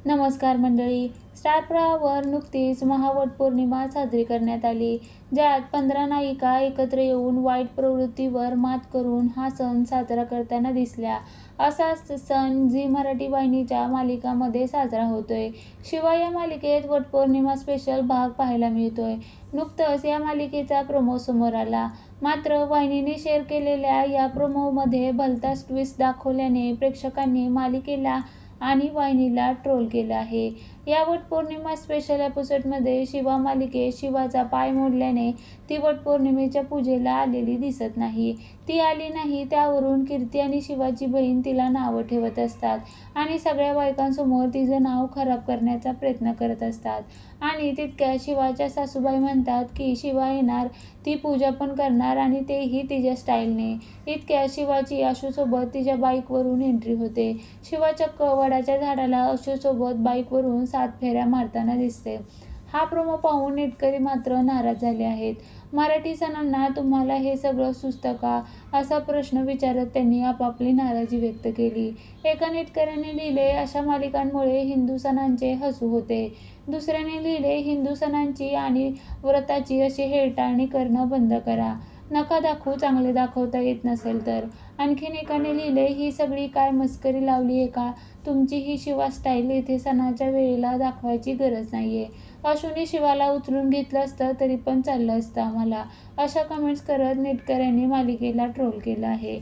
नमस्कार मंडळी. स्टार प्रवाहावर नुकतीच महावटपौर्णिमा साजरी करण्यात आली, ज्यात 15 नायिका एकत्र येऊन वाईट प्रवृत्तीवर मात करून हा सण साजरा करताना दिसल्या. असाच सण झी मराठी वाहिनीच्या मालिकांमध्ये साजरा होतोय. शिवाय या मालिकेत वटपौर्णिमा स्पेशल भाग पाहायला मिळतोय. नुकतंच या मालिकेचा प्रोमो समोर आला. मात्र वाहिनीने शेअर केलेल्या या प्रोमोमध्ये भलताच ट्विस्ट दाखवल्याने प्रेक्षकांनी मालिकेला आणि वाहिनीला ट्रोल केलं आहे. या वटपौर्णिमा स्पेशल एपिसोडमध्ये शिवा मालिकेत शिवाचा पाय मोडल्याने ती वटपौर्णिमेच्या पूजेला आलेली दिसत नाही. ती आली नाही, त्यावरून कीर्ती आणि शिवाची बहीण तिला नावं ठेवत असतात आणि सगळ्या बायकांसमोर तिचं नाव खराब करण्याचा प्रयत्न करत असतात. आणि तितक्यात शिवाच्या सासूबाई म्हणतात की शिवा येणार, ती पूजा पण करणार आणि तेही तिच्या स्टाईलने. इतक्यात शिवाची आशूसोबत तिच्या बाईकवरून एंट्री होते. शिवा चक्क वडाच्या झाडाला आशूसोबत बाईकवरून 7 फेऱ्या मारताना दिसते. हा प्रोमो पाहून नेटकरी मात्र नाराज झाले आहेत. मराठी सणांना तुम्हाला हे सगळं सुचतं का, असा प्रश्न विचारत त्यांनी आपापली नाराजी व्यक्त केली. एका नेटकऱ्याने लिहिले, अशा मालिकांमुळे हिंदू सणांचे हसू होते. दुसऱ्याने लिहिले, हिंदू सणांची आणि व्रताची अशी हेळसांड करणं बंद करा. नका दाखवू, चांगले दाखवता येत नसेल तर. आणखीन एकाने लिहिले, ही सगळी काय मस्करी लावली आहे का? तुमची ही शिवा स्टाईल इथे सणाच्या वेळेला दाखवायची गरज नाहीये. अशूने शिवाला उचलून घेतलं असतं तरी पण चाललं असतं आम्हाला. अशा कमेंट्स करत नेटकऱ्यांनी मालिकेला ट्रोल केलं आहे.